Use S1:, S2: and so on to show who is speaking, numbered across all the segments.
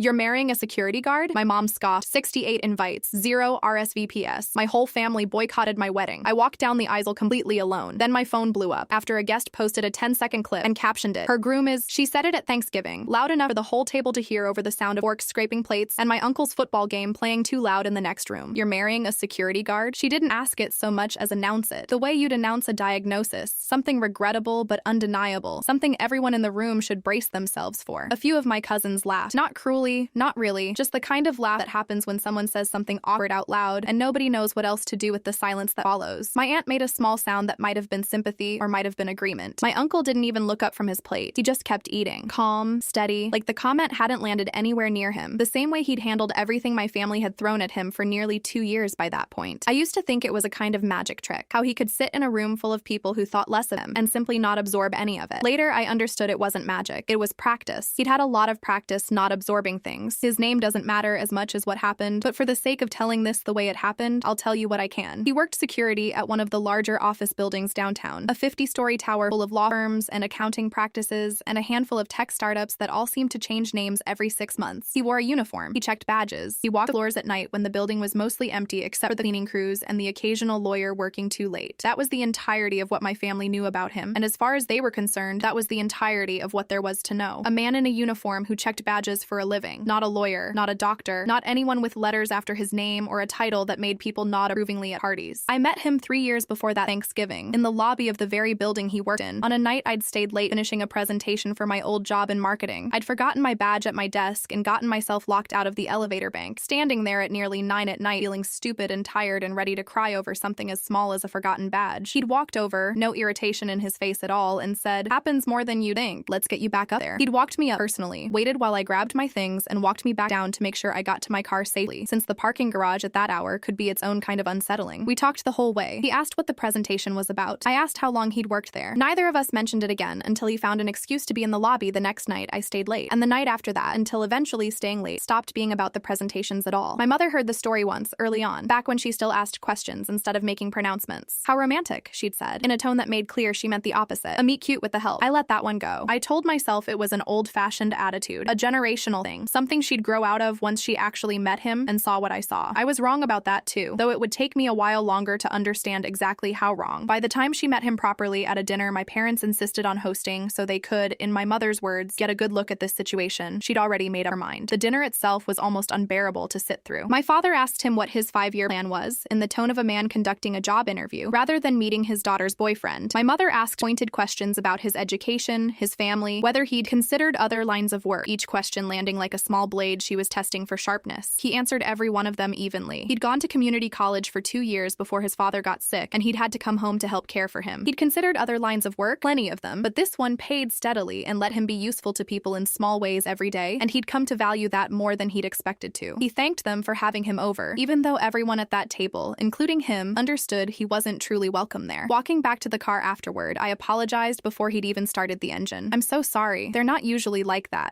S1: You're marrying a security guard? My mom scoffed. 68 invites, 0 RSVPs. My whole family boycotted my wedding. I walked down the aisle completely alone. Then my phone blew up after a guest posted a 10-second clip and captioned it. Her groom is, she said it at Thanksgiving, loud enough for the whole table to hear over the sound of forks scraping plates and my uncle's football game playing too loud in the next room. You're marrying a security guard? She didn't ask it so much as announce it. The way you'd announce a diagnosis, something regrettable but undeniable, something everyone in the room should brace themselves for. A few of my cousins laughed. Not cruelly, not really, just the kind of laugh that happens when someone says something awkward out loud and nobody knows what else to do with the silence that follows. My aunt made a small sound that might have been sympathy or might have been agreement. My uncle didn't even look up from his plate. He just kept eating. Calm, steady, like the comment hadn't landed anywhere near him, the same way he'd handled everything my family had thrown at him for nearly 2 years by that point. I used to think it was a kind of magic trick, how he could sit in a room full of people who thought less of him and simply not absorb any of it. Later, I understood it wasn't magic. It was practice. He'd had a lot of practice not absorbing things. His name doesn't matter as much as what happened, but for the sake of telling this the way it happened, I'll tell you what I can. He worked security at one of the larger office buildings downtown, a 50-story tower full of law firms and accounting practices and a handful of tech startups that all seemed to change names every 6 months. He wore a uniform. He checked badges. He walked the floors at night when the building was mostly empty except for the cleaning crews and the occasional lawyer working too late. That was the entirety of what my family knew about him, and as far as they were concerned, that was the entirety of what there was to know. A man in a uniform who checked badges for a living. Not a lawyer, not a doctor, not anyone with letters after his name or a title that made people nod approvingly at parties. I met him 3 years before that Thanksgiving, in the lobby of the very building he worked in, on a night I'd stayed late finishing a presentation for my old job in marketing. I'd forgotten my badge at my desk and gotten myself locked out of the elevator bank, standing there at nearly 9 at night feeling stupid and tired and ready to cry over something as small as a forgotten badge. He'd walked over, no irritation in his face at all, and said, "Happens more than you think. Let's get you back up there." He'd walked me up personally, waited while I grabbed my things, and walked me back down to make sure I got to my car safely, since the parking garage at that hour could be its own kind of unsettling. We talked the whole way. He asked what the presentation was about. I asked how long he'd worked there. Neither of us mentioned it again until he found an excuse to be in the lobby the next night I stayed late, and the night after that until eventually staying late stopped being about the presentations at all. My mother heard the story once, early on, back when she still asked questions instead of making pronouncements. "How romantic," she'd said, in a tone that made clear she meant the opposite. A meet cute with the help. I let that one go. I told myself it was an old-fashioned attitude, a generational thing, something she'd grow out of once she actually met him and saw what I saw. I was wrong about that too, though it would take me a while longer to understand exactly how wrong. By the time she met him properly at a dinner my parents insisted on hosting so they could, in my mother's words, get a good look at this situation, she'd already made up her mind. The dinner itself was almost unbearable to sit through. My father asked him what his 5-year plan was, in the tone of a man conducting a job interview, rather than meeting his daughter's boyfriend. My mother asked pointed questions about his education, his family, whether he'd considered other lines of work, each question landing like a small blade she was testing for sharpness. He answered every one of them evenly. He'd gone to community college for 2 years before his father got sick, and he'd had to come home to help care for him. He'd considered other lines of work, plenty of them, but this one paid steadily and let him be useful to people in small ways every day, and he'd come to value that more than he'd expected to. He thanked them for having him over, even though everyone at that table, including him, understood he wasn't truly welcome there. Walking back to the car afterward, I apologized before he'd even started the engine. "I'm so sorry. They're not usually like that."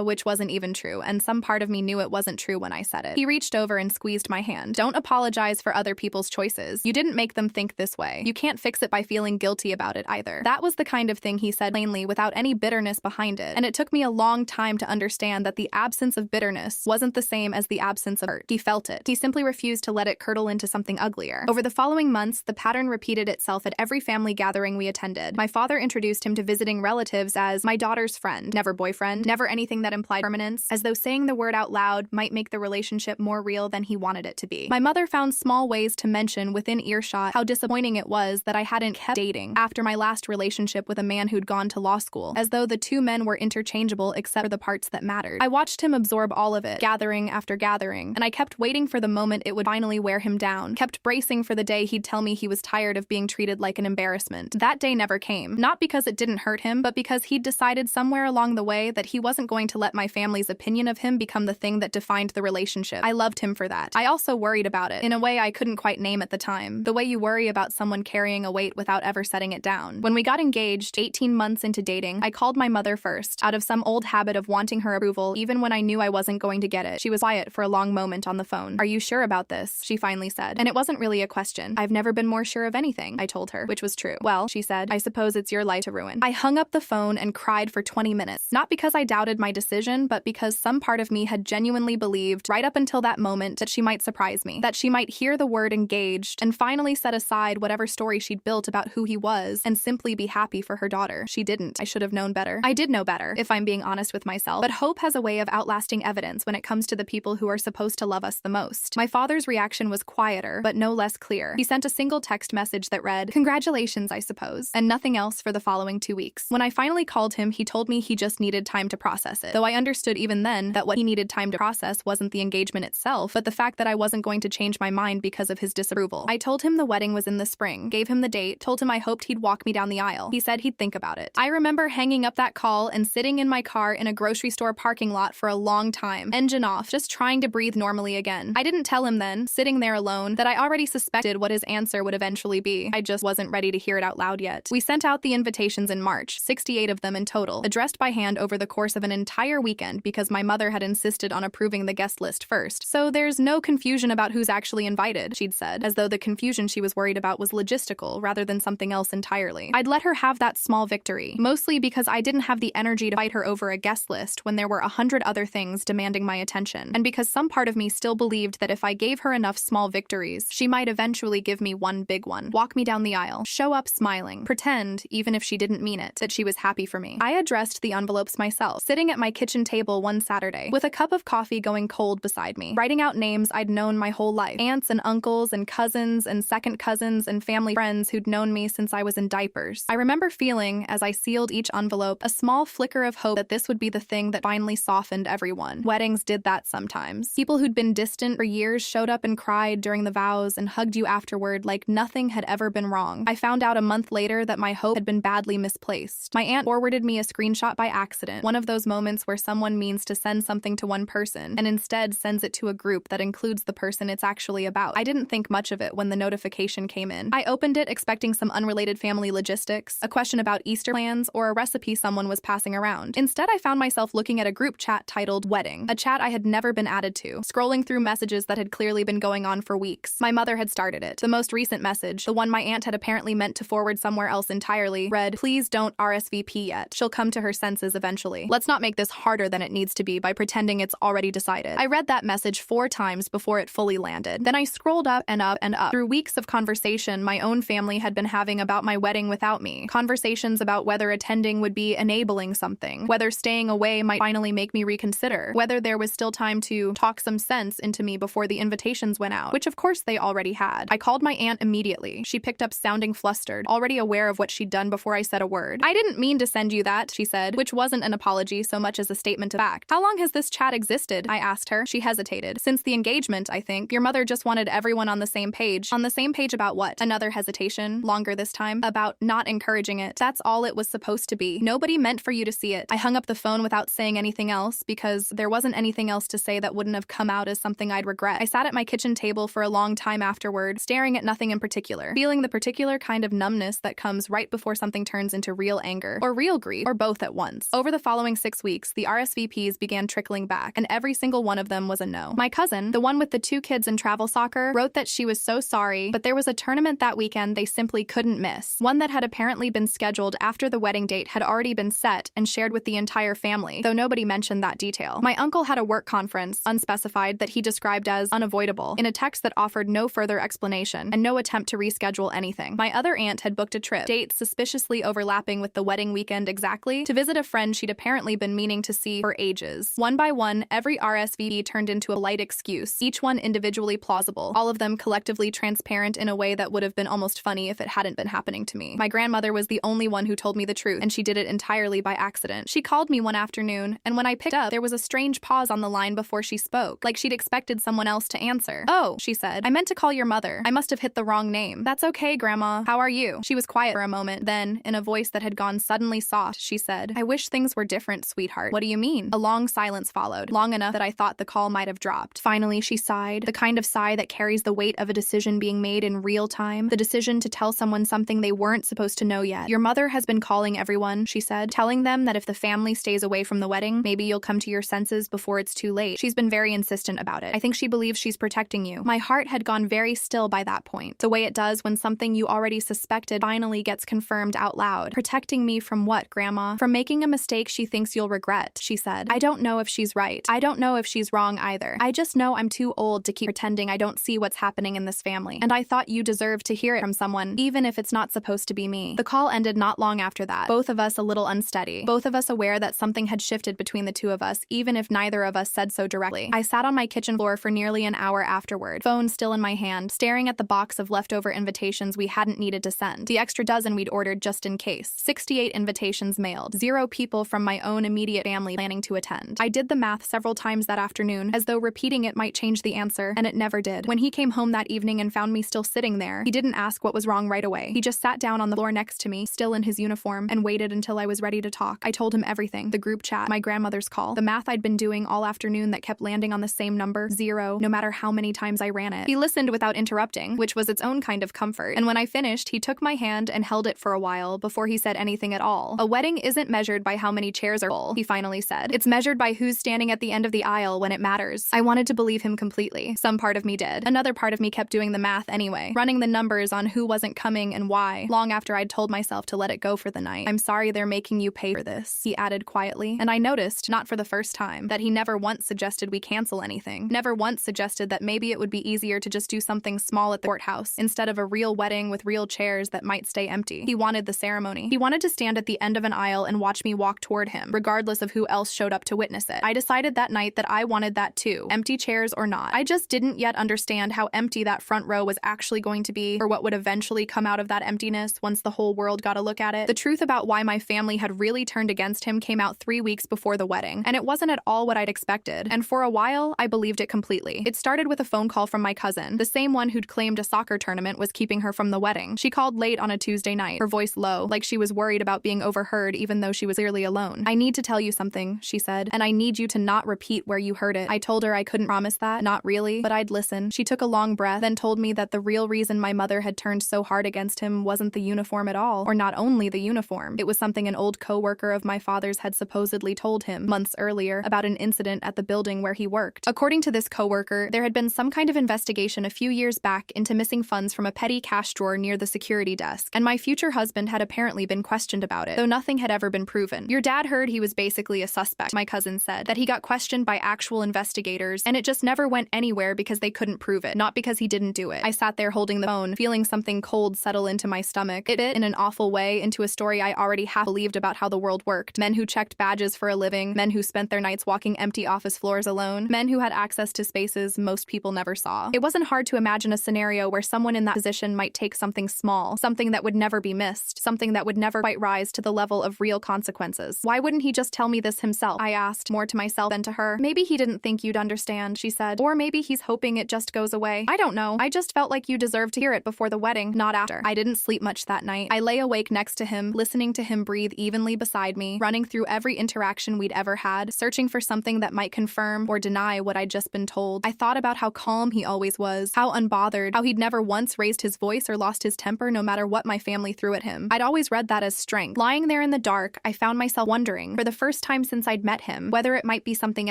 S1: Which wasn't even true, and some part of me knew it wasn't true when I said it. He reached over and squeezed my hand. "Don't apologize for other people's choices. You didn't make them think this way. You can't fix it by feeling guilty about it either." That was the kind of thing he said plainly without any bitterness behind it, and it took me a long time to understand that the absence of bitterness wasn't the same as the absence of hurt. He felt it. He simply refused to let it curdle into something uglier. Over the following months, the pattern repeated itself at every family gathering we attended. My father introduced him to visiting relatives as my daughter's friend, never boyfriend, never anything that implied permanence, as though saying the word out loud might make the relationship more real than he wanted it to be. My mother found small ways to mention within earshot how disappointing it was that I hadn't kept dating after my last relationship with a man who'd gone to law school, as though the two men were interchangeable except for the parts that mattered. I watched him absorb all of it, gathering after gathering, and I kept waiting for the moment it would finally wear him down, kept bracing for the day he'd tell me he was tired of being treated like an embarrassment. That day never came, not because it didn't hurt him, but because he'd decided somewhere along the way that he wasn't going to let my family's opinion of him become the thing that defined the relationship. I loved him for that. I also worried about it, in a way I couldn't quite name at the time, the way you worry about someone carrying a weight without ever setting it down. When we got engaged, 18 months into dating, I called my mother first, out of some old habit of wanting her approval even when I knew I wasn't going to get it. She was quiet for a long moment on the phone. "Are you sure about this?" she finally said. And it wasn't really a question. "I've never been more sure of anything," I told her, which was true. "Well," she said, "I suppose it's your life to ruin." I hung up the phone and cried for 20 minutes, not because I doubted my decision, but because some part of me had genuinely believed, right up until that moment, that she might surprise me, that she might hear the word engaged and finally set aside whatever story she'd built about who he was and simply be happy for her daughter. She didn't. I should have known better. I did know better, if I'm being honest with myself, but hope has a way of outlasting evidence when it comes to the people who are supposed to love us the most. My father's reaction was quieter, but no less clear. He sent a single text message that read, "Congratulations, I suppose," and nothing else for the following 2 weeks. When I finally called him, he told me he just needed time to process it, though I understood even then that what he needed time to process wasn't the engagement itself, but the fact that I wasn't going to change my mind because of his disapproval. I told him the wedding was in the spring, gave him the date, told him I hoped he'd walk me down the aisle. He said he'd think about it. I remember hanging up that call and sitting in my car in a grocery store parking lot for a long time, engine off, just trying to breathe normally again. I didn't tell him then, sitting there alone, that I already suspected what his answer would eventually be. I just wasn't ready to hear it out loud yet. We sent out the invitations in March, 68 of them in total, addressed by hand over the course of an entire weekend because my mother had insisted on approving the guest list first. So there's no confusion about who's actually invited, she'd said, as though the confusion she was worried about was logistical rather than something else entirely. I'd let her have that small victory, mostly because I didn't have the energy to fight her over a guest list when there were 100 other things demanding my attention, and because some part of me still believed that if I gave her enough small victories, she might eventually give me one big one, walk me down the aisle, show up smiling, pretend, even if she didn't mean it, that she was happy for me. I addressed the envelopes myself, sitting at my kitchen table one Saturday, with a cup of coffee going cold beside me, writing out names I'd known my whole life, aunts and uncles and cousins and second cousins and family friends who'd known me since I was in diapers. I remember feeling, as I sealed each envelope, a small flicker of hope that this would be the thing that finally softened everyone. Weddings did that sometimes. People who'd been distant for years showed up and cried during the vows and hugged you afterward like nothing had ever been wrong. I found out a month later that my hope had been badly misplaced. My aunt forwarded me a screenshot by accident, one of those moments where someone means to send something to one person and instead sends it to a group that includes the person it's actually about. I didn't think much of it when the notification came in. I opened it expecting some unrelated family logistics, a question about Easter plans, or a recipe someone was passing around. Instead, I found myself looking at a group chat titled Wedding, a chat I had never been added to, scrolling through messages that had clearly been going on for weeks. My mother had started it. The most recent message, the one my aunt had apparently meant to forward somewhere else entirely, read, "Please don't RSVP yet. She'll come to her senses eventually. Let's not make this harder than it needs to be by pretending it's already decided." I read that message 4 times before it fully landed. Then I scrolled up and up and up. Through weeks of conversation my own family had been having about my wedding without me. Conversations about whether attending would be enabling something, whether staying away might finally make me reconsider, whether there was still time to talk some sense into me before the invitations went out, which of course they already had. I called my aunt immediately. She picked up sounding flustered, already aware of what she'd done before I said a word. "I didn't mean to send you that," she said, which wasn't an apology so much as a statement of fact. "How long has this chat existed?" I asked her. She hesitated. "Since the engagement, I think. Your mother just wanted everyone on the same page." On the same page about what? Another hesitation, longer this time, about not encouraging it. That's all it was supposed to be. Nobody meant for you to see it. I hung up the phone without saying anything else because there wasn't anything else to say that wouldn't have come out as something I'd regret. I sat at my kitchen table for a long time afterward, staring at nothing in particular, feeling the particular kind of numbness that comes right before something turns into real anger, or real grief, or both at once. Over the following 6 weeks, the RSVPs began trickling back, and every single one of them was a no. My cousin, the one with the 2 kids in travel soccer, wrote that she was so sorry, but there was a tournament that weekend they simply couldn't miss, one that had apparently been scheduled after the wedding date had already been set and shared with the entire family, though nobody mentioned that detail. My uncle had a work conference, unspecified, that he described as unavoidable, in a text that offered no further explanation and no attempt to reschedule anything. My other aunt had booked a trip, dates suspiciously overlapping with the wedding weekend exactly, to visit a friend she'd apparently been meaning to see for ages. One by one, every RSVP turned into a light excuse, each one individually plausible, all of them collectively transparent in a way that would have been almost funny if it hadn't been happening to me. My grandmother was the only one who told me the truth, and she did it entirely by accident. She called me one afternoon, and when I picked up, there was a strange pause on the line before she spoke, like she'd expected someone else to answer. "Oh," she said, "I meant to call your mother. I must have hit the wrong name." "That's okay, Grandma. How are you?" She was quiet for a moment, then, in a voice that had gone suddenly soft, she said, "I wish things were different, sweetheart." "What do you mean?" A long silence followed, long enough that I thought the call might have dropped. Finally, she sighed, the kind of sigh that carries the weight of a decision being made in real time, the decision to tell someone something they weren't supposed to know yet. "Your mother has been calling everyone," she said, "telling them that if the family stays away from the wedding, maybe you'll come to your senses before it's too late. She's been very insistent about it. I think she believes she's protecting you." My heart had gone very still by that point, the way it does when something you already suspected finally gets confirmed out loud. "Protecting me from what, Grandma?" "From making a mistake she thinks you'll regret," she said. said. I don't know if she's right. I don't know if she's wrong either. I just know I'm too old to keep pretending I don't see what's happening in this family. And I thought you deserved to hear it from someone, even if it's not supposed to be me. The call ended not long after that, both of us a little unsteady, both of us aware that something had shifted between the two of us, even if neither of us said so directly. I sat on my kitchen floor for nearly an hour afterward, phone still in my hand, staring at the box of leftover invitations we hadn't needed to send, the extra dozen we'd ordered just in case. 68 invitations mailed, 0 people from my own immediate family planning to attend. I did the math several times that afternoon, as though repeating it might change the answer, and it never did. When he came home that evening and found me still sitting there, he didn't ask what was wrong right away. He just sat down on the floor next to me, still in his uniform, and waited until I was ready to talk. I told him everything, the group chat, my grandmother's call, the math I'd been doing all afternoon that kept landing on the same number, 0, no matter how many times I ran it. He listened without interrupting, which was its own kind of comfort, and when I finished, he took my hand and held it for a while before he said anything at all. A wedding isn't measured by how many chairs are full, he finally said. It's measured by who's standing at the end of the aisle when it matters. I wanted to believe him completely. Some part of me did. Another part of me kept doing the math anyway, running the numbers on who wasn't coming and why, long after I'd told myself to let it go for the night. I'm sorry they're making you pay for this, he added quietly, and I noticed, not for the first time, that he never once suggested we cancel anything, never once suggested that maybe it would be easier to just do something small at the courthouse, instead of a real wedding with real chairs that might stay empty. He wanted the ceremony. He wanted to stand at the end of an aisle and watch me walk toward him, regardless of who else showed up to witness it. I decided that night that I wanted that too, empty chairs or not. I just didn't yet understand how empty that front row was actually going to be, or what would eventually come out of that emptiness once the whole world got a look at it. The truth about why my family had really turned against him came out 3 weeks before the wedding, and it wasn't at all what I'd expected, and for a while, I believed it completely. It started with a phone call from my cousin, the same one who'd claimed a soccer tournament was keeping her from the wedding. She called late on a Tuesday night, her voice low, like she was worried about being overheard even though she was clearly alone. I need to tell you something, she said, and I need you to not repeat where you heard it. I told her I couldn't promise that, not really, but I'd listen. She took a long breath, then told me that the real reason my mother had turned so hard against him wasn't the uniform at all, or not only the uniform. It was something an old co-worker of my father's had supposedly told him months earlier about an incident at the building where he worked. According to this co-worker, there had been some kind of investigation a few years back into missing funds from a petty cash drawer near the security desk, and my future husband had apparently been questioned about it, though nothing had ever been proven. Your dad heard he was basically a suspect, my cousin said, that he got questioned by actual investigators, and it just never went anywhere because they couldn't prove it, not because he didn't do it. I sat there holding the phone, feeling something cold settle into my stomach. It bit in an awful way into a story I already half believed about how the world worked. Men who checked badges for a living, men who spent their nights walking empty office floors alone, men who had access to spaces most people never saw. It wasn't hard to imagine a scenario where someone in that position might take something small, something that would never be missed, something that would never quite rise to the level of real consequences. Why wouldn't he just tell me this himself? I asked, more to myself than to her. Maybe he didn't think you'd understand, she said. Or maybe he's hoping it just goes away. I don't know. I just felt like you deserved to hear it before the wedding, not after. I didn't sleep much that night. I lay awake next to him, listening to him breathe evenly beside me, running through every interaction we'd ever had, searching for something that might confirm or deny what I'd just been told. I thought about how calm he always was, how unbothered, how he'd never once raised his voice or lost his temper no matter what my family threw at him. I'd always read that as strength. Lying there in the dark, I found myself wondering, for the first time since I'd met him, whether it might be something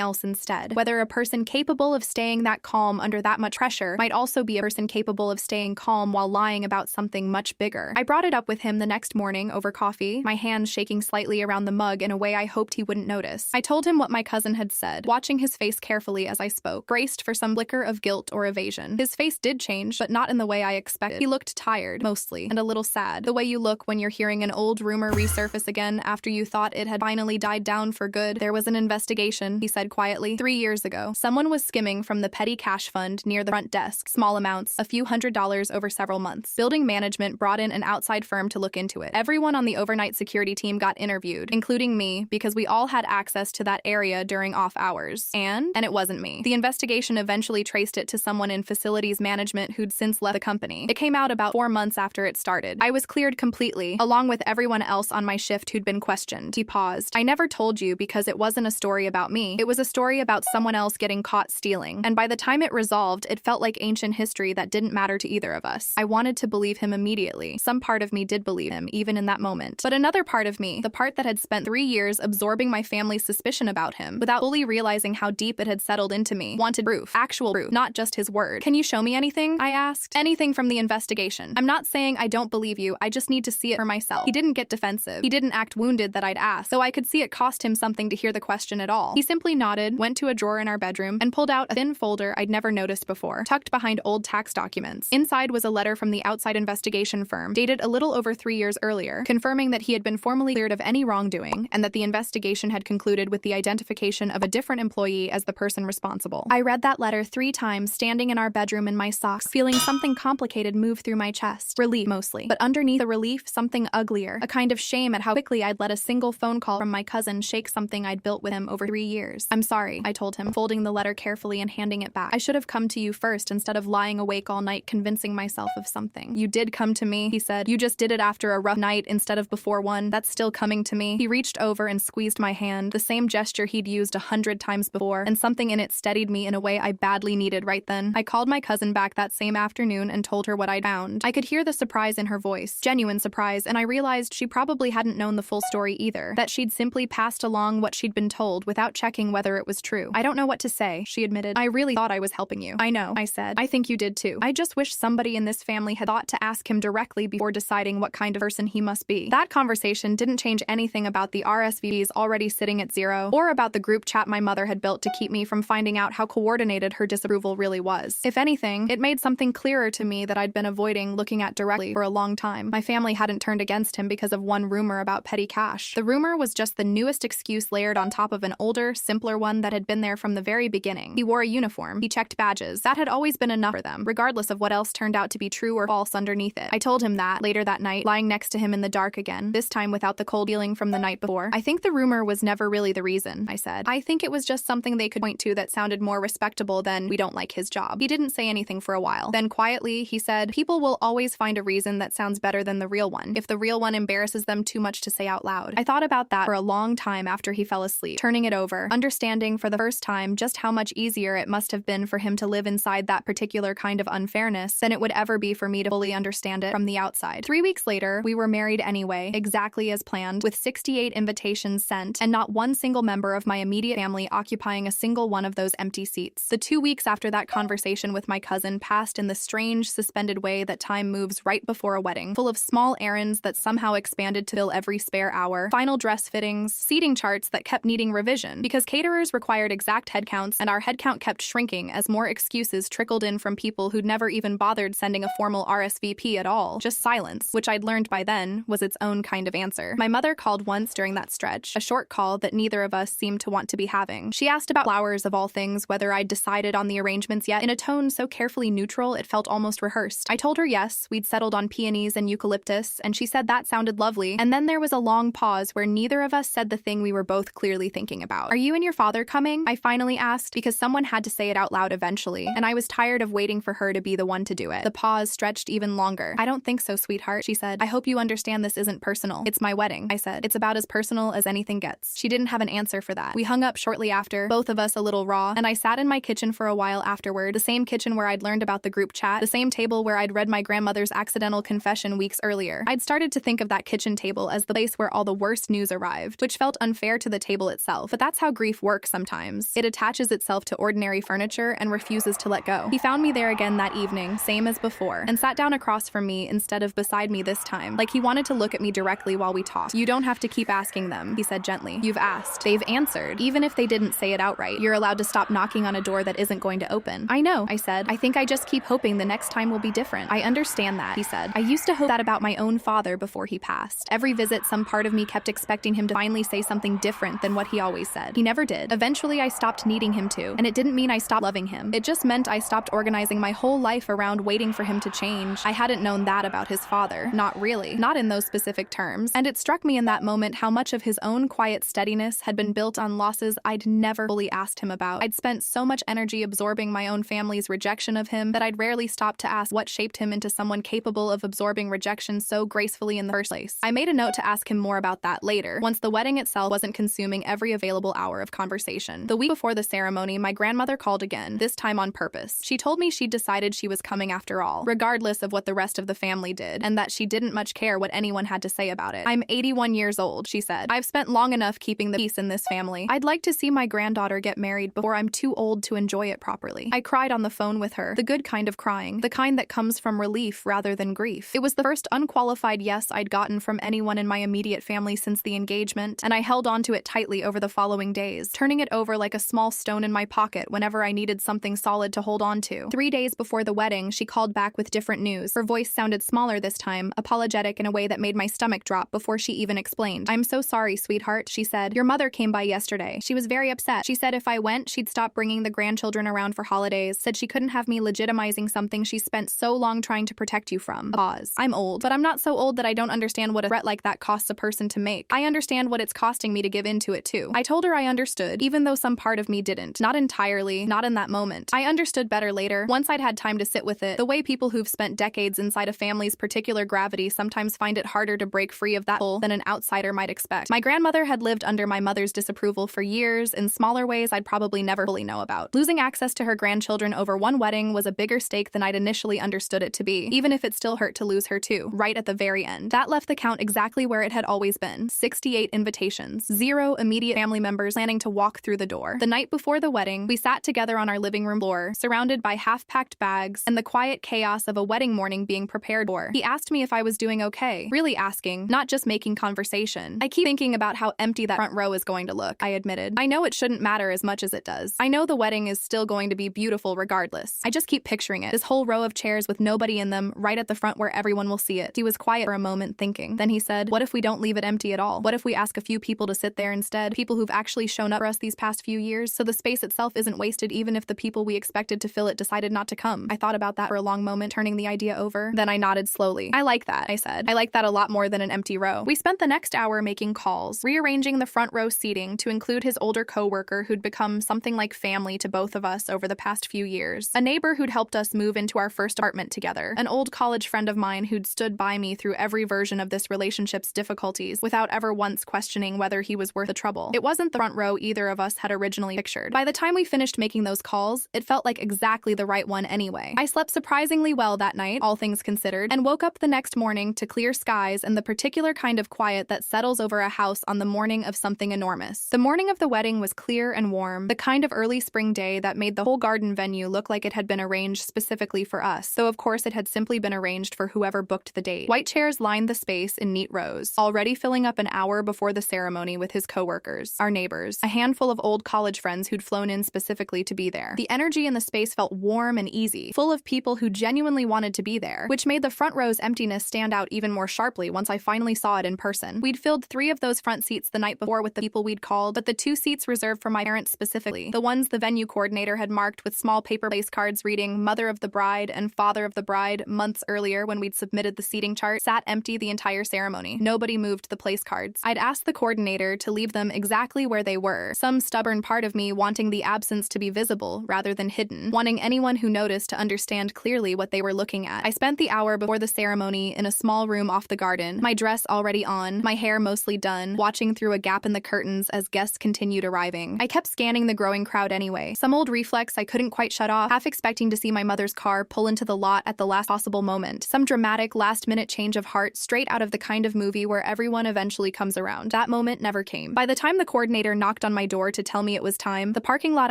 S1: else instead. Whether a person capable of staying that calm under that much pressure might also be a person capable of staying calm while lying about something much bigger. I brought it up with him the next morning over coffee, my hands shaking slightly around the mug in a way I hoped he wouldn't notice. I told him what my cousin had said, watching his face carefully as I spoke, braced for some flicker of guilt or evasion. His face did change, but not in the way I expected. He looked tired, mostly, and a little sad, the way you look when you're hearing an old rumor resurface again after you thought it had finally died down for good. There was an investigation, he said quietly. 3 years ago, someone was skimming from the petty cash fund near the front desk, small amounts, a few $100s over several months. Building management brought in an outside firm to look into it. Everyone on the overnight security team got interviewed, including me, because we all had access to that area during off hours. And it wasn't me. The investigation eventually traced it to someone in facilities management who'd since left the company. It came out about 4 months after it started. I was cleared completely, along with everyone else on my shift who'd been questioned. He paused. I never told you because it wasn't a story about me. It was a story about someone else getting caught stealing. And by the time it resolved, it felt like ancient history that didn't matter to either of us. I wanted to believe him immediately. Some part of me did believe him, even in that moment. But another part of me, the part that had spent 3 years absorbing my family's suspicion about him, without fully realizing how deep it had settled into me, wanted proof. Actual proof, not just his word. Can you show me anything? I asked. Anything from the investigation. I'm not saying I don't believe you, I just need to see it for myself. He didn't get defensive. He didn't act wounded that I'd asked, though I could see it cost him something to hear the question at all. He simply nodded, went to a drawer in our bedroom, and pulled out a thin folder I'd never noticed before, tucked behind old tax documents. Inside was a letter from the outside investigation firm, dated a little over 3 years earlier, confirming that he had been formally cleared of any wrongdoing and that the investigation had concluded with the identification of a different employee as the person responsible. I read that letter 3 times, standing in our bedroom in my socks, feeling something complicated move through my chest. Relief, mostly. But underneath the relief, something uglier. A kind of shame at how quickly I'd let a single phone call from my cousin shake something I'd built with him over 3 years. I'm sorry, I told him, folding the letter carefully and handing it back. I should have come to you first instead of lying awake all night convincing myself of something. You did come to me, he said. You just did it after a rough night instead of before one. That's still coming to me. He reached over and squeezed my hand, the same gesture he'd used 100 times before, and something in it steadied me in a way I badly needed right then. I called my cousin back that same afternoon and told her what I'd found. I could hear the surprise in her voice, genuine surprise, and I realized she probably hadn't known the full story either, that she'd simply passed along what she'd been told without checking whether it was true. I don't know what to say, she admitted. I really thought I was helping you. I know, I said. I think you did too. I just wish somebody in this family had thought to ask him directly before deciding what kind of person he must be. That conversation didn't change anything about the RSVPs already sitting at 0, or about the group chat my mother had built to keep me from finding out how coordinated her disapproval really was. If anything, it made something clearer to me that I'd been avoiding looking at directly for a long time. My family hadn't turned against him because of one rumor about petty cash. The rumor was just the newest excuse layered on top of an older, simpler one that had been there from the very beginning. He wore a uniform. He checked badges. That had always been enough for them, regardless of what else turned out to be true or false underneath it. I told him that, later that night, lying next to him in the dark again, this time without the cold feeling from the night before. I think the rumor was never really the reason, I said. I think it was just something they could point to that sounded more respectable than, we don't like his job. He didn't say anything for a while. Then quietly, he said, people will always find a reason that sounds better than the real one, if the real one embarrasses them too much to say out loud. I thought about that for a long time after he fell asleep, turning it over, understanding for the first time just how much easier it must have been for him to live inside that particular kind of unfairness than it would ever be for me to fully understand it from the outside. 3 weeks later, we were married anyway, exactly as planned, with 68 invitations sent, and not one single member of my immediate family occupying a single one of those empty seats. The 2 weeks after that conversation with my cousin passed in the strange, suspended way that time moves right before a wedding, full of small errands that somehow expanded to fill every spare hour, final dress fittings, seating charts that kept needing revision, because caterers required exact headcounts, and our headcount kept shrinking as more excuses trickled in from people who'd never even bothered sending a formal RSVP at all, just silence, which I'd learned by then was its own kind of answer. My mother called once during that stretch, a short call that neither of us seemed to want to be having. She asked about flowers of all things, whether I'd decided on the arrangements yet, in a tone so carefully neutral it felt almost rehearsed. I told her yes, we'd settled on peonies and eucalyptus, and she said that sounded lovely, and then there was a long pause where neither of us said the thing we were both clearly thinking about. Are you and your father coming? I finally asked, because someone had to say it out loud eventually, and I was tired of waiting for her to be the one to do it. The pause stretched even longer. I don't think so, sweetheart, she said. I hope you understand this isn't personal. It's my wedding, I said. It's about as personal as anything gets. She didn't have an answer for that. We hung up shortly after, both of us a little raw, and I sat in my kitchen for a while afterward, the same kitchen where I'd learned about the group chat, the same table where I'd read my grandmother's accidental confession weeks earlier. I'd started to think of that kitchen table as the place where all the worst news arrived, which felt unfair to the table itself, but that's how grief works sometimes. It attaches itself to ordinary furniture and refuses to let go. He found me there again that evening, same as before, and sat down across from me instead of beside me this time, like he wanted to look at me directly while we talked. You don't have to keep asking them, he said gently. You've asked. They've answered. Even if they didn't say it outright, you're allowed to stop knocking on a door that isn't going to open. I know, I said. I think I just keep hoping the next time will be different. I understand that, he said. I used to hope that about my own father before he passed. Every visit, some part of me kept expecting him to finally say something different than what he always said. He never did. Eventually, I stopped needing him to, and it didn't mean I stopped loving him. It just meant I stopped organizing my whole life around waiting for him to change. I hadn't known that about his father. Not really. Not in those specific terms. And it struck me in that moment how much of his own quiet steadiness had been built on losses I'd never fully asked him about. I'd spent so much energy absorbing my own family's rejection of him that I'd rarely stopped to ask what shaped him into someone capable of absorbing rejection so gracefully in the first place. I made a note to ask him more about that later, once the wedding itself wasn't consuming every available hour of conversation. The week before the ceremony, my grandmother called again, this time on purpose. She told me she'd decided she was coming after all, regardless of what the rest of the family did, and that she didn't much care what anyone had to say about it. I'm 81 years old, she said. I've spent long enough keeping the peace in this family. I'd like to see my granddaughter get married before I'm too old to enjoy it properly. I cried on the phone with her, the good kind of crying, the kind that comes from relief rather than grief. It was the first unqualified yes I'd gotten from anyone in my immediate family since the engagement, and I held on to it it tightly over the following days, turning it over like a small stone in my pocket whenever I needed something solid to hold on to. 3 days before the wedding, she called back with different news. Her voice sounded smaller this time, apologetic in a way that made my stomach drop before she even explained. "I'm so sorry, sweetheart," she said. "Your mother came by yesterday. She was very upset. She said if I went, she'd stop bringing the grandchildren around for holidays, said she couldn't have me legitimizing something she spent so long trying to protect you from." A pause. I'm old, but I'm not so old that I don't understand what a threat like that costs a person to make. I understand what it's costing me to give into it too. I told her I understood, even though some part of me didn't. Not entirely, not in that moment. I understood better later, once I'd had time to sit with it, the way people who've spent decades inside a family's particular gravity sometimes find it harder to break free of that pull than an outsider might expect. My grandmother had lived under my mother's disapproval for years, in smaller ways I'd probably never fully know about. Losing access to her grandchildren over one wedding was a bigger stake than I'd initially understood it to be, even if it still hurt to lose her too, right at the very end. That left the count exactly where it had always been: 68 invitations, 0 immediate family members planning to walk through the door. The night before the wedding, we sat together on our living room floor, surrounded by half-packed bags and the quiet chaos of a wedding morning being prepared for. He asked me if I was doing okay, really asking, not just making conversation. "I keep thinking about how empty that front row is going to look," I admitted. "I know it shouldn't matter as much as it does. I know the wedding is still going to be beautiful regardless. I just keep picturing it, this whole row of chairs with nobody in them, right at the front where everyone will see it." He was quiet for a moment thinking. Then he said, "What if we don't leave it empty at all? What if we ask a few people to sit there instead? People who've actually shown up for us these past few years, so the space itself isn't wasted even if the people we expected to fill it decided not to come." I thought about that for a long moment, turning the idea over. Then I nodded slowly. "I like that," I said. "I like that a lot more than an empty row." We spent the next hour making calls, rearranging the front row seating to include his older coworker who'd become something like family to both of us over the past few years, a neighbor who'd helped us move into our first apartment together, an old college friend of mine who'd stood by me through every version of this relationship's difficulties without ever once questioning whether he was worth the trouble. It wasn't the front row either of us had originally pictured. By the time we finished making those calls, it felt like exactly the right one anyway. I slept surprisingly well that night, all things considered, and woke up the next morning to clear skies and the particular kind of quiet that settles over a house on the morning of something enormous. The morning of the wedding was clear and warm, the kind of early spring day that made the whole garden venue look like it had been arranged specifically for us, though of course it had simply been arranged for whoever booked the date. White chairs lined the space in neat rows, already filling up an hour before the ceremony with his coworkers, our neighbors, a handful of old college friends who'd flown in specifically to be there. The energy in the space felt warm and easy, full of people who genuinely wanted to be there, which made the front row's emptiness stand out even more sharply once I finally saw it in person. We'd filled 3 of those front seats the night before with the people we'd called, but the 2 seats reserved for my parents specifically, the ones the venue coordinator had marked with small paper place cards reading "Mother of the Bride" and "Father of the Bride" months earlier when we'd submitted the seating chart, sat empty the entire ceremony. Nobody moved the place cards. I'd asked the coordinator to leave them exactly where they were, some stubborn part of me wanting the absence to be visible rather than hidden, wanting anyone who noticed to understand clearly what they were looking at. I spent the hour before the ceremony in a small room off the garden, my dress already on, my hair mostly done, watching through a gap in the curtains as guests continued arriving. I kept scanning the growing crowd anyway, some old reflex I couldn't quite shut off, half expecting to see my mother's car pull into the lot at the last possible moment, some dramatic last-minute change of heart straight out of the kind of movie where everyone eventually comes around. That moment never came. By the time the coordinator knocked on my door to tell me it was time, the parking lot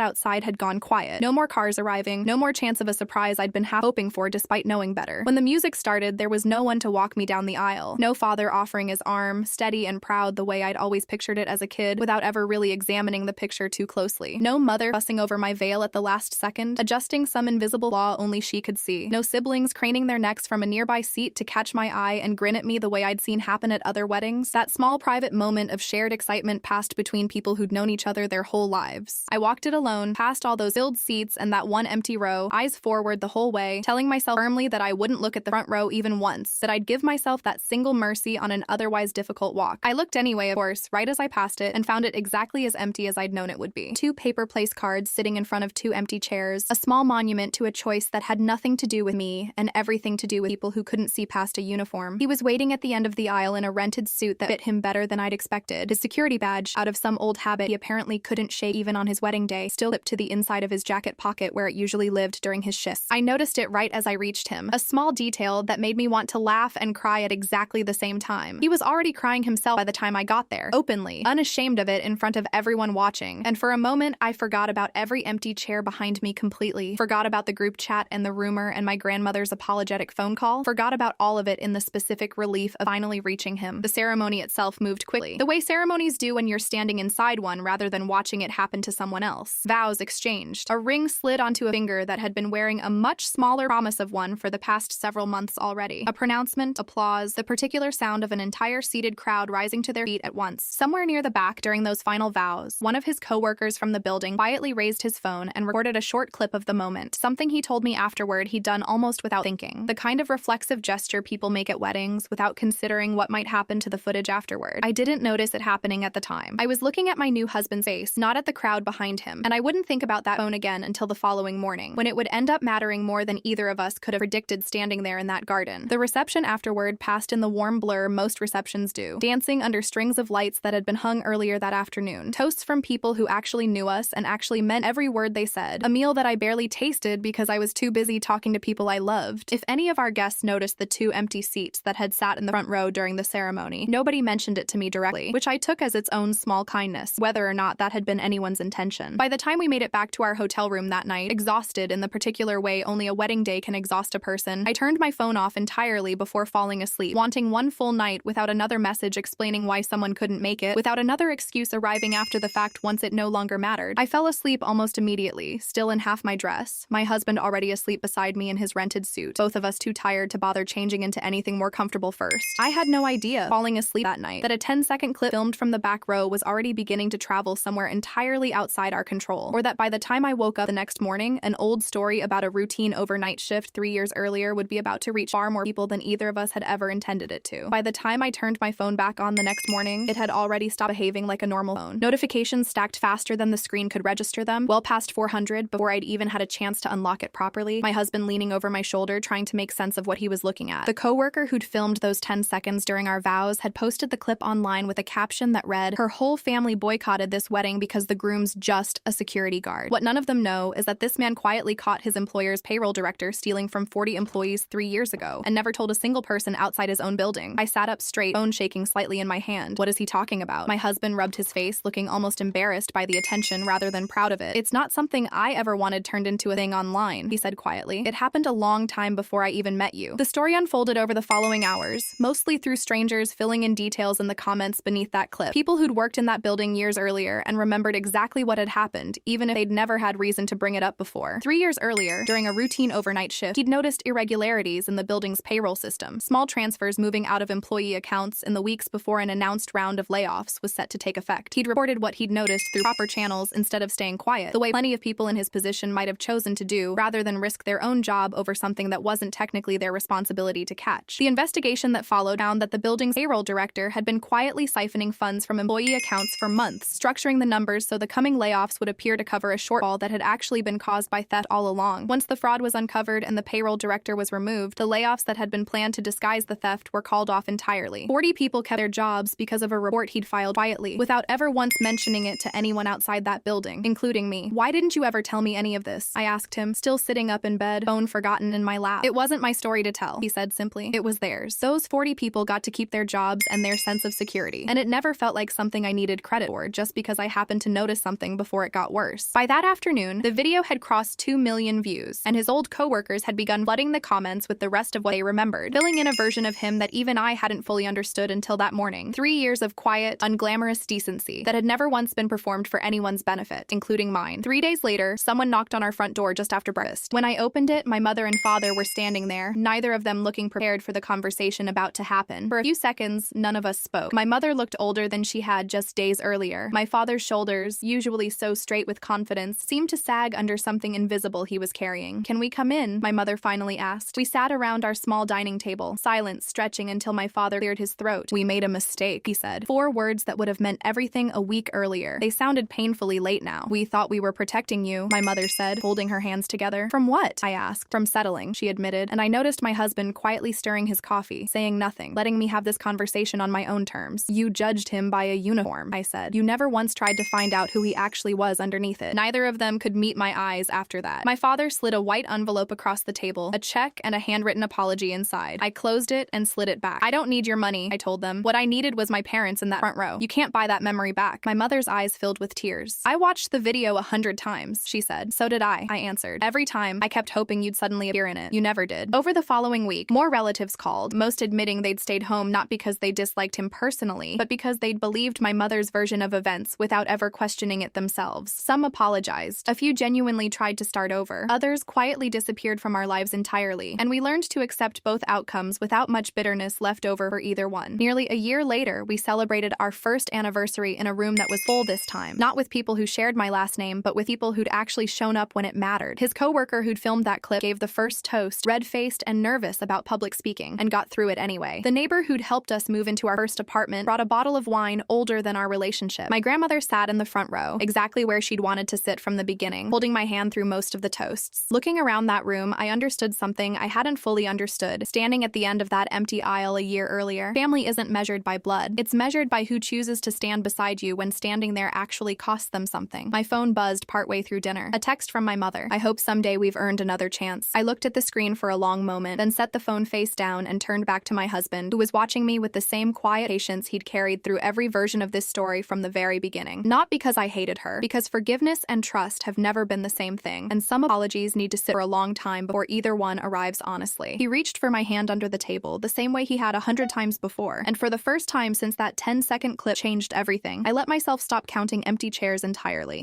S1: outside had gone quiet. No more cars arriving, no more chance of a surprise I'd been half hoping for despite knowing better. When the music started, there was no one to walk me down the aisle. No father offering his arm, steady and proud the way I'd always pictured it as a kid, without ever really examining the picture too closely. No mother fussing over my veil at the last second, adjusting some invisible law only she could see. No siblings craning their necks from a nearby seat to catch my eye and grin at me the way I'd seen happen at other weddings. That small private moment of shared excitement passed between people who'd known each other their whole lives. I walked it alone, past all those filled seats and that one empty row, eyes forward the whole way, telling myself firmly that I wouldn't look at the front row even once, that I'd give myself that single mercy on an otherwise difficult walk. I looked anyway, of course, right as I passed it, and found it exactly as empty as I'd known it would be. 2 paper place cards sitting in front of 2 empty chairs, a small monument to a choice that had nothing to do with me and everything to do with people who couldn't see past a uniform. He was waiting at the end of the aisle in a rented suit that fit him better than I'd expected. His security badge, out of some old habit he apparently couldn't shake even on his wedding day, still clipped to the inside of his jacket pocket where it usually lived during his shifts. I noticed it right as I reached him, a small detail that made me want to laugh and cry at exactly the same time. He was already crying himself by the time I got there, openly, unashamed of it in front of everyone watching, and for a moment I forgot about every empty chair behind me completely, forgot about the group chat and the rumor and my grandmother's apologetic phone call, forgot about all of it in the specific relief of finally reaching him. The ceremony itself moved quickly, the way ceremonies do when you're standing inside one rather than watching it happen to someone else. Vows exchanged. A ring slid onto a finger that had been wearing a much smaller promise of one for the past several months already. A pronouncement, applause, the particular sound of an entire seated crowd rising to their feet at once. Somewhere near the back during those final vows, one of his co-workers from the building quietly raised his phone and recorded a short clip of the moment, something he told me afterward he'd done almost without thinking. The kind of reflexive gesture people make at weddings without considering what might happen to the footage afterward. I didn't notice it happening at the time. I was looking at my new husband's face, not at the crowd behind him, and I wouldn't think about that phone again until the following morning, when it would end up mattering more than either of us could have predicted standing there in that garden. The reception afterward passed in the warm blur most receptions do, dancing under strings of lights that had been hung earlier that afternoon. Toasts from people who actually knew us and actually meant every word they said. A meal that I barely tasted because I was too busy talking to people I loved. If any of our guests noticed the 2 empty seats that had sat in the front row during the ceremony, nobody mentioned it to me directly, which I took as its own small kindness, whether or not that had been anyone's intention. By the time we made it back to our hotel room that night, exhausted in the particular way only a wedding day can exhaust a person, I turned my phone off entirely before falling asleep, wanting one full night without another message explaining why someone couldn't make it, without another excuse arriving after the fact once it no longer mattered. I fell asleep almost immediately, still in half my dress, my husband already asleep beside me in his rented suit, both of us too tired to bother changing into anything more comfortable first. I had no idea, falling asleep that night, that a 10-second clip filmed from the back row was already beginning to travel somewhere entirely outside our control, or that by the time I woke up the next morning, an old story about a routine overnight shift 3 years earlier would be about to reach far more people than either of us had ever intended it to. By the time I turned my phone back on the next morning, it had already stopped behaving like a normal phone. Notifications stacked faster than the screen could register them, well past 400 before I'd even had a chance to unlock it properly, my husband leaning over my shoulder trying to make sense of what he was looking at. The coworker who'd filmed those 10 seconds during our vows had posted the clip online with a caption that read, "Her whole family boycotted this wedding because the groom's just a security guard." What none of them know is that this man quietly caught his employer's payroll director stealing from 40 employees 3 years ago and never told a single person outside his own building. I sat up straight, phone shaking slightly in my hand. What is he talking about? My husband rubbed his face, looking almost embarrassed by the attention rather than proud of it. "It's not something I ever wanted turned into a thing online," he said quietly. "It happened a long time before I even met you." The story unfolded over the following hours, mostly through strangers filling in details in the comments beneath that clip. People who'd worked in that building years earlier and remembered exactly what had happened, even if they'd never had reason to bring it up before. 3 years earlier, during a routine overnight shift, he'd noticed irregularities in the building's payroll system, small transfers moving out of employee accounts in the weeks before an announced round of layoffs was set to take effect. He'd reported what he'd noticed through proper channels instead of staying quiet, the way plenty of people in his position might have chosen to do, rather than risk their own job over something that wasn't technically their responsibility to catch. The investigation that followed found that the building's payroll director had been quietly siphoning funds from employee accounts for months, structuring the numbers so the coming layoffs would appear to cover a shortfall that had actually been caused by theft all along. Once the fraud was uncovered and the payroll director was removed, the layoffs that had been planned to disguise the theft were called off entirely. 40 people kept their jobs because of a report he'd filed quietly, without ever once mentioning it to anyone outside that building, including me. "Why didn't you ever tell me any of this?" I asked him, still sitting up in bed, phone forgotten in my lap. "It wasn't my story to tell," he said simply. "It was theirs." Those 40 people got to keep their jobs and their sense of security, and it never felt like something I needed credit for just because I happened to notice something before it got worse. By that afternoon, the video had crossed 2 million views, and his old coworkers had begun flooding the comments with the rest of what they remembered, filling in a version of him that even I hadn't fully understood until that morning. 3 years of quiet, unglamorous decency that had never once been performed for anyone's benefit, including mine. 3 days later, someone knocked on our front door just after breakfast. When I opened it, my mother and father were standing there, neither of them looking prepared for the conversation about to happen. For a few seconds, none of us spoke. My mother looked older than she had just days earlier. My father's shoulders, usually so straight with confidence, seemed to sag under something invisible he was carrying. "Can we come in?" my mother finally asked. We sat around our small dining table, silent, stretching until my father cleared his throat. "We made a mistake," he said. 4 words that would have meant everything a week earlier. They sounded painfully late now. "We thought we were protecting you," my mother said, holding her hands together. "From what?" I asked. "From settling," she admitted, and I noticed my husband quietly stirring his coffee, saying nothing, letting me have this conversation on my own terms. "You judged him by a uniform," I said. "You never once tried to find out who he actually was underneath it." Neither of them could meet my eyes after that. My father slid a white envelope across the table, a check and a handwritten apology inside. I closed it and slid it back. "I don't need your money," I told them. "What I needed was my parents in that front row. You can't buy that memory back." My mother's eyes filled with tears. "I watched the video 100 times, she said. "So did I answered. "Every time, I kept hoping you'd suddenly appear in it. You never did." Over the following week, more relatives called, most admitting they'd stayed home not because they disliked him personally, but because they'd believed believed my mother's version of events without ever questioning it themselves. Some apologized. A few genuinely tried to start over. Others quietly disappeared from our lives entirely, and we learned to accept both outcomes without much bitterness left over for either one. Nearly a year later, we celebrated our first anniversary in a room that was full this time. Not with people who shared my last name, but with people who'd actually shown up when it mattered. His coworker who'd filmed that clip gave the first toast, red-faced and nervous about public speaking, and got through it anyway. The neighbor who'd helped us move into our first apartment brought a bottle of wine older than our relationship. My grandmother sat in the front row, exactly where she'd wanted to sit from the beginning, holding my hand through most of the toasts. Looking around that room, I understood something I hadn't fully understood. Standing at the end of that empty aisle a year earlier, family isn't measured by blood. It's measured by who chooses to stand beside you when standing there actually costs them something. My phone buzzed partway through dinner. A text from my mother. I hope someday we've earned another chance. I looked at the screen for a long moment, then set the phone face down and turned back to my husband, who was watching me with the same quiet patience he'd carried through every version of this story from the very beginning. Not because I hated her, because forgiveness and trust have never been the same thing, and some apologies need to sit for a long time before either one arrives honestly. He reached for my hand under the table, the same way he had 100 times before, and for the first time since that 10-second clip changed everything, I let myself stop counting empty chairs entirely.